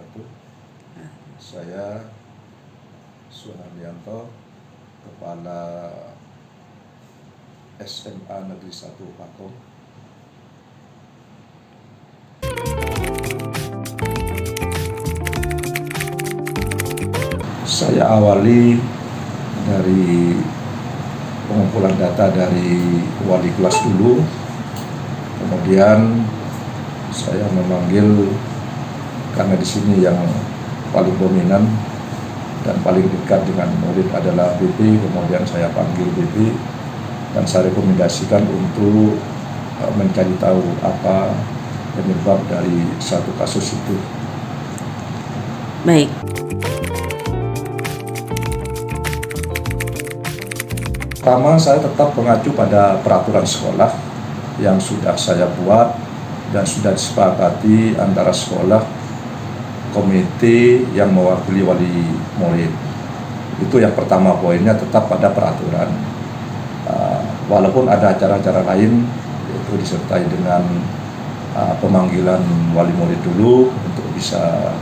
wabarakatuh. Saya Sunardianto, Kepala SMA Negeri 1 Pakong. Saya awali dari pengumpulan data dari wali kelas dulu, kemudian saya memanggil, karena di sini yang paling dominan dan paling dekat dengan murid adalah BP, kemudian saya panggil BP dan saya rekomendasikan untuk mencari tahu apa penyebab dari satu kasus itu. Baik. Pertama, saya tetap mengacu pada peraturan sekolah yang sudah saya buat dan sudah disepakati antara sekolah, komite yang mewakili wali murid. Itu yang pertama, poinnya tetap pada peraturan. Walaupun ada acara-acara lain, yaitu disertai dengan pemanggilan wali murid dulu untuk bisa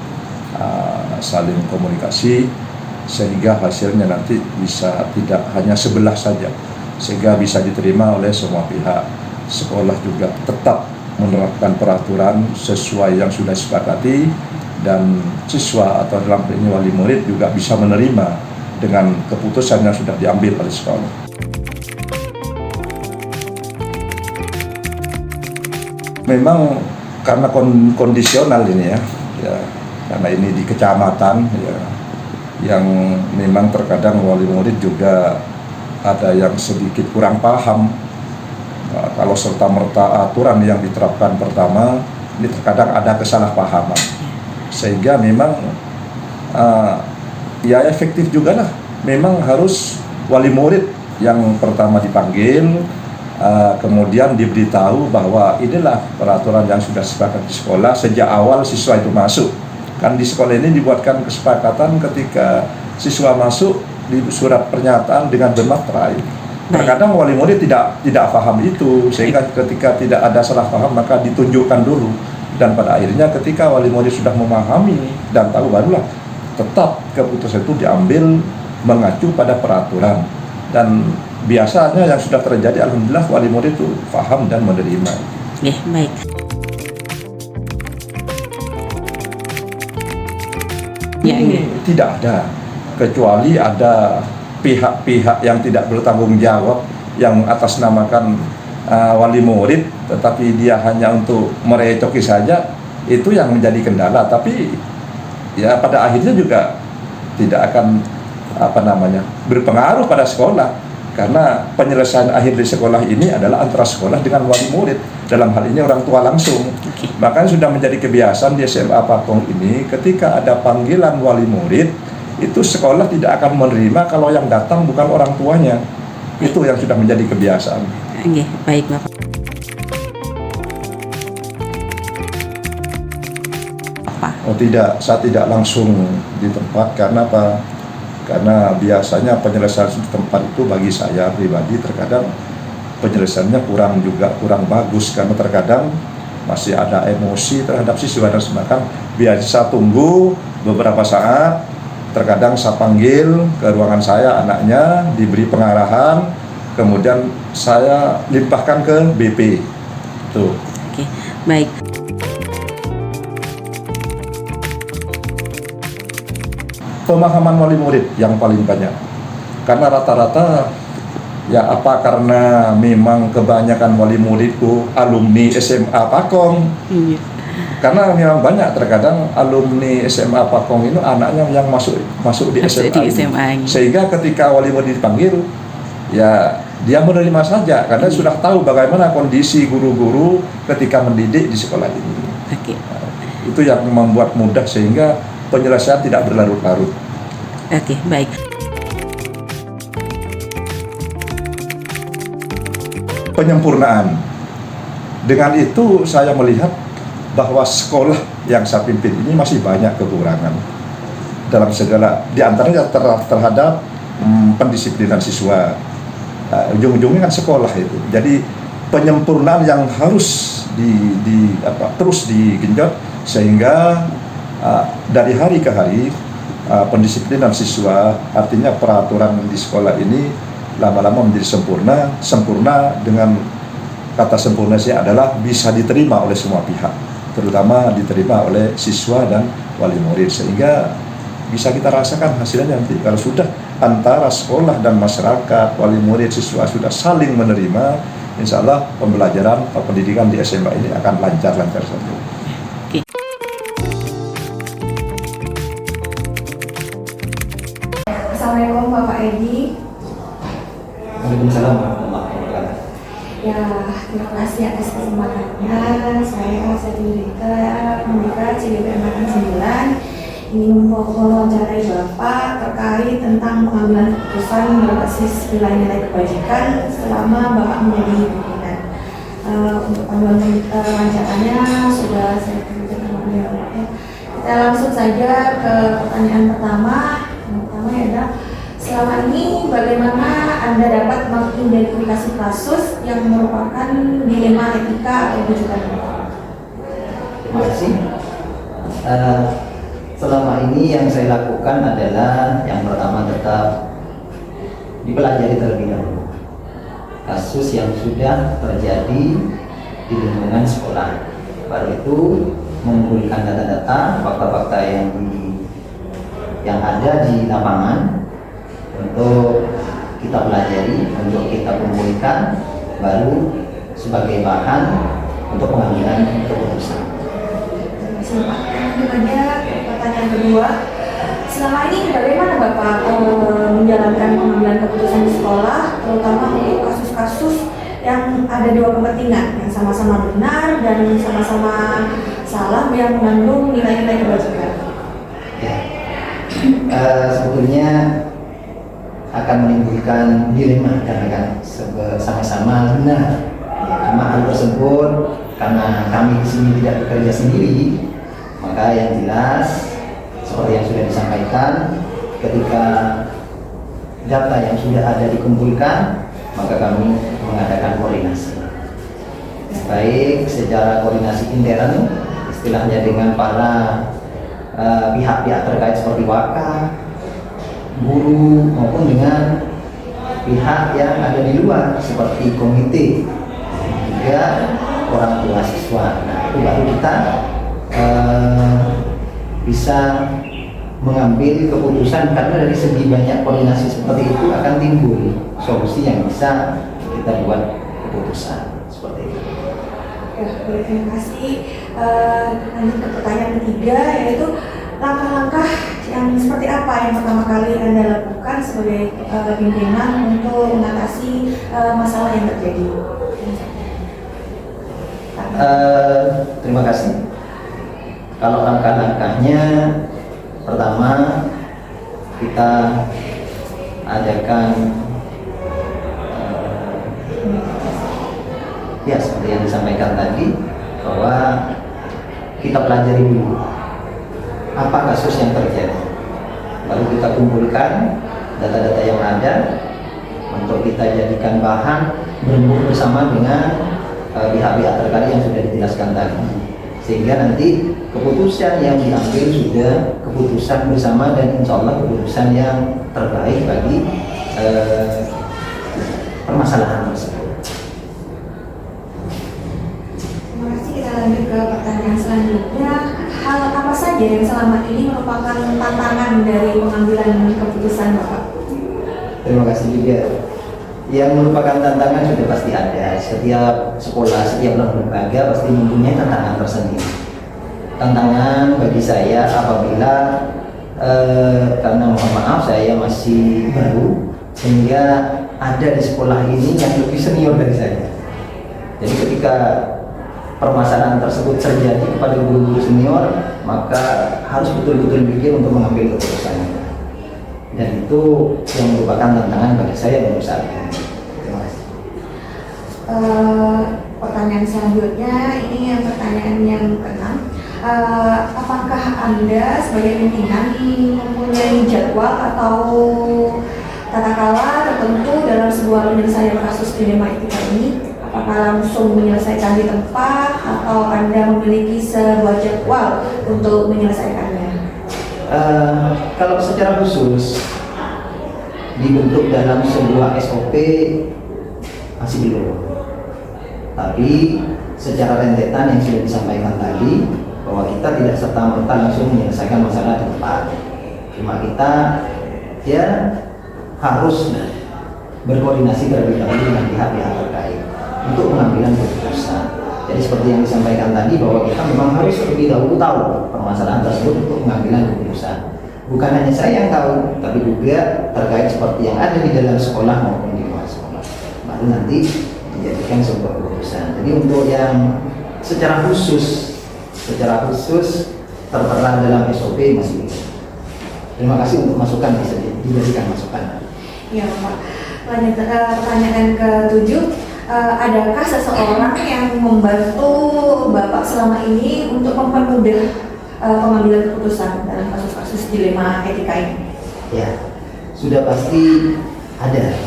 saling komunikasi, sehingga hasilnya nanti bisa tidak hanya sebelah saja, sehingga bisa diterima oleh semua pihak. Sekolah juga tetap menerapkan peraturan sesuai yang sudah disepakati, dan siswa atau dalam hal ini wali murid juga bisa menerima dengan keputusan yang sudah diambil oleh sekolah. Memang karena kondisional ini ya, karena ini di kecamatan ya, yang memang terkadang wali murid juga ada yang sedikit kurang paham. Kalau serta-merta aturan yang diterapkan pertama, ini terkadang ada kesalahpahaman, sehingga memang ya efektif juga lah. Memang harus wali murid yang pertama dipanggil, kemudian diberitahu bahwa inilah peraturan yang sudah disepakati di sekolah sejak awal siswa itu masuk. Kan di sekolah ini dibuatkan kesepakatan ketika siswa masuk di surat pernyataan dengan bermaterai. Terkadang wali murid tidak paham itu, sehingga ketika tidak ada salah paham maka ditunjukkan dulu, dan pada akhirnya ketika wali murid sudah memahami dan tahu, barulah tetap keputusan itu diambil mengacu pada peraturan. Dan biasanya yang sudah terjadi, alhamdulillah wali murid itu paham dan menerima. Baik. Ini tidak ada, kecuali ada pihak-pihak yang tidak bertanggung jawab yang atasnamakan wali murid, tetapi dia hanya untuk merecoki saja, itu yang menjadi kendala. Tapi ya pada akhirnya juga tidak akan berpengaruh pada sekolah, karena penyelesaian akhir di sekolah ini adalah antara sekolah dengan wali murid, dalam hal ini orang tua langsung. Makanya sudah menjadi kebiasaan di SMA Pakong ini, ketika ada panggilan wali murid, itu sekolah tidak akan menerima kalau yang datang bukan orang tuanya. Itu yang sudah menjadi kebiasaan. Baik Bapak. Oh tidak, saya tidak langsung di tempat. Karena apa? Karena biasanya penyelesaian di tempat itu bagi saya pribadi terkadang penyelesaiannya kurang bagus, karena terkadang masih ada emosi terhadap siswa dan semacam. Biasa tunggu beberapa saat, terkadang saya panggil ke ruangan saya anaknya, diberi pengarahan, kemudian saya limpahkan ke BP. Tuh. Baik. Pemahaman wali murid yang paling banyak, karena rata-rata ya apa, karena memang kebanyakan wali muridku alumni SMA Pakong. Karena memang banyak terkadang alumni SMA Pakong itu anaknya yang masuk di SMA, sehingga ketika wali murid dipanggil ya dia menerima saja, karena sudah tahu bagaimana kondisi guru-guru ketika mendidik di sekolah ini. Itu yang membuat mudah, sehingga penyelesaian tidak berlarut-larut. Baik. Penyempurnaan. Dengan itu saya melihat bahwa sekolah yang saya pimpin ini masih banyak kekurangan dalam segala, diantaranya terhadap pendisiplinan siswa. Ujung-ujungnya kan sekolah itu. Jadi penyempurnaan yang harus terus digenjot, sehingga dari hari ke hari pendisiplinan siswa, artinya peraturan di sekolah ini lama-lama menjadi sempurna dengan kata sempurna sih adalah bisa diterima oleh semua pihak, terutama diterima oleh siswa dan wali murid, sehingga bisa kita rasakan hasilnya nanti kalau sudah antara sekolah dan masyarakat, wali murid, siswa sudah saling menerima, insya Allah pembelajaran pendidikan di SMA ini akan lancar-lancar saja. Assalamualaikum Bapak Edi. Waalaikumsalam warahmatullahi wabarakatuh. Ya, terima kasih atas kesempatannya. Saya Sadilika Mendika CDPM 9 ingin mewawancarai Bapak terkait tentang pengambilan keputusan berbasis nilai-nilai kebajikan selama Bapak menjadi pimpinan. Untuk panduan wawancaranya sudah saya kerjakan oleh Bapak. Kita langsung saja ke pertanyaan pertama. Yang pertama adalah, selama ini bagaimana Anda dapat mengidentifikasi kasus yang merupakan dilema etika atau kejutan? Terima kasih. Selama ini yang saya lakukan adalah yang pertama tetap dipelajari terlebih dahulu kasus yang sudah terjadi di lingkungan sekolah. Baru itu mengumpulkan data-data, fakta-fakta yang ada di lapangan untuk kita pelajari, untuk kita kumpulkan, baru sebagai bahan untuk pengambilan keputusan. Terima kasih Pak. Lanjut aja pertanyaan kedua. Selama ini bagaimana Bapak menjalankan pengambilan keputusan di sekolah, terutama untuk kasus-kasus yang ada dua kepentingan, yang sama-sama benar dan sama-sama salah, yang mengandung nilai-nilai kebajikan? Sebetulnya akan menimbulkan dilema karena kan sama-sama benar. Karena hal tersebut, karena kami di sini tidak bekerja sendiri, maka yang jelas seperti yang sudah disampaikan, ketika data yang sudah ada dikumpulkan, maka kami mengadakan koordinasi. Baik secara koordinasi intern, istilahnya dengan para pihak-pihak terkait seperti wakaf, guru, maupun dengan pihak yang ada di luar seperti komite, juga orang tua siswa. Nah, itu baru kita bisa mengambil keputusan, karena dari segi banyak koordinasi seperti itu akan timbul solusi yang bisa kita buat keputusan seperti itu. Ya, terima kasih. Lanjut ke pertanyaan ketiga, yaitu langkah-langkah yang seperti apa yang pertama kali Anda lakukan sebagai pimpinan untuk mengatasi masalah yang terjadi? Terima kasih. Kalau langkah-langkahnya, pertama kita adakan ya seperti yang disampaikan tadi, bahwa kita pelajari dulu apa kasus yang terjadi, lalu kita kumpulkan data-data yang ada untuk kita jadikan bahan bersama dengan pihak-pihak terkait yang sudah dijelaskan tadi, sehingga nanti keputusan yang diambil sudah keputusan bersama dan insya Allah keputusan yang terbaik bagi permasalahan tersebut. Terima kasih. Kita lanjut ke pertanyaan selanjutnya. Hal apa saja yang selama ini merupakan tantangan dari pengambilan keputusan Bapak? Terima kasih juga. Yang merupakan tantangan sudah pasti ada. Setiap sekolah, setiap lembaga pasti mempunyai tantangan tersendiri. Tantangan bagi saya apabila karena mohon maaf saya masih baru, sehingga ada di sekolah ini yang lebih senior dari saya. Jadi ketika permasalahan tersebut terjadi kepada guru-guru senior, maka harus betul-betul pikir untuk mengambil keputusannya. Dan itu yang merupakan tantangan bagi saya untuk saat ini. Terima kasih. Pertanyaan selanjutnya, ini yang pertanyaan yang keenam. Apakah Anda sebagai pimpinan mempunyai jadwal atau tata kala tertentu dalam sebuah penyelesaian kasus dilema etika ini? Apakah langsung menyelesaikan di tempat atau Anda memiliki sebuah jadwal untuk menyelesaikannya? Kalau secara khusus dibentuk dalam sebuah SOP masih belum. Tapi secara rentetan yang sudah disampaikan tadi bahwa kita tidak serta-merta langsung menyelesaikan masalah di tempat. Cuma kita ya harus berkoordinasi terlebih dahulu dengan pihak-pihak terkait untuk pengambilan keputusan. Jadi seperti yang disampaikan tadi bahwa kita memang harus lebih dahulu tahu permasalahan tersebut untuk pengambilan keputusan. Bukan hanya saya yang tahu, tapi juga terkait seperti yang ada di dalam sekolah maupun di luar sekolah. Baru nanti dijadikan sebuah keputusan. Jadi untuk yang secara khusus tertera dalam SOP masih bisa. Terima kasih untuk masukan, bisa dijadikan masukan. Ya Pak. Lanjut pertanyaan ke-7. Adakah seseorang yang membantu Bapak selama ini untuk mempermudah pengambilan keputusan dalam kasus-kasus dilema etika ini? Ya, sudah pasti ada.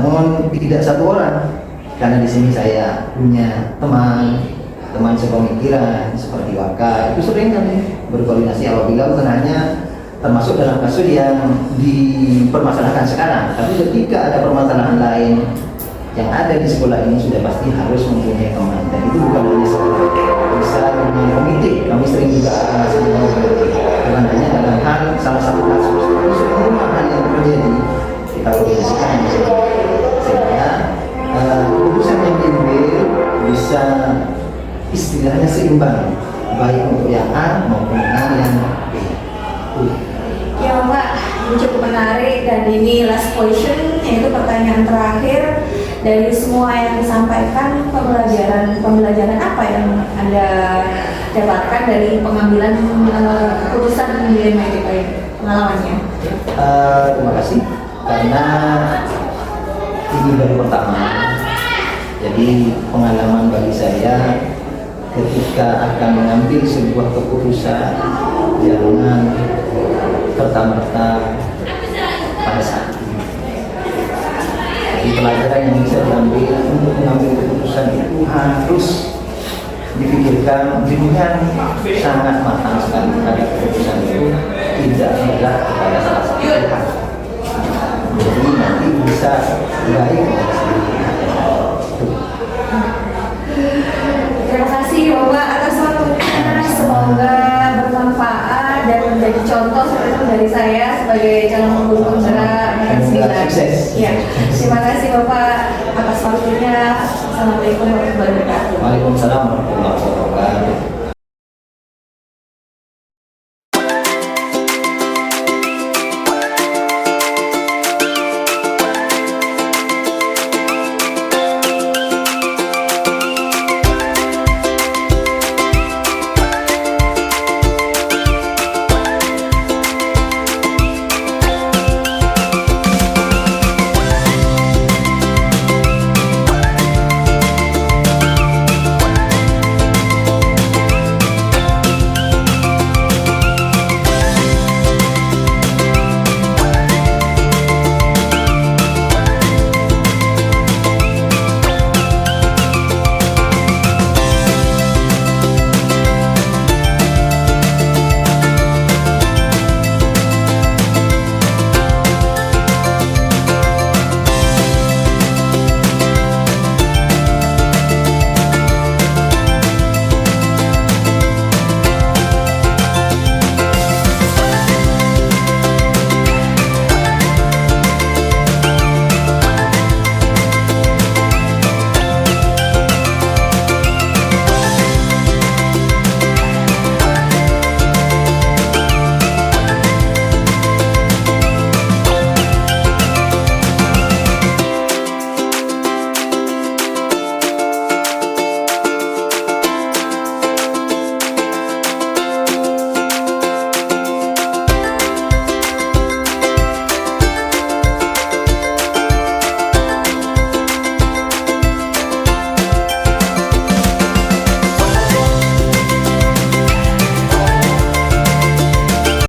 Namun tidak satu orang. Karena di sini saya punya teman sepemikiran seperti Waka, itu sering kan berkoordinasi apabila bukan termasuk dalam kasus yang dipermasalahkan sekarang. Tapi ketika ada permasalahan lain yang ada di sekolah ini sudah pasti harus mempunyai teman, dan itu bukan hanya sekolah, bisa dengan komite. Kami sering juga masih bukan hanya dalam hal salah satu kasus, tapi semua hal yang terjadi kita koordinasikan sehingga keputusan yang diambil bisa istilahnya seimbang, baik untuk yang A maupun yang B. Ya Pak, ini cukup menarik dan ini last question, yaitu pertanyaan terakhir. Dari semua yang disampaikan, pembelajaran apa yang Anda dapatkan dari pengambilan keputusan di etika ini, pengalamannya? Terima kasih, karena ini baru pertama. Jadi pengalaman bagi saya ketika akan mengambil sebuah keputusan, jangan serta-merta pada saat itu. Jadi pelajaran yang bisa diambil untuk mengambil keputusan itu harus dipikirkan dengan sangat matang sekali, agar keputusan itu tidak bergerak kepada salah satu pihak. Jadi nanti bisa baik kepada sendiri. Terima kasih Bapak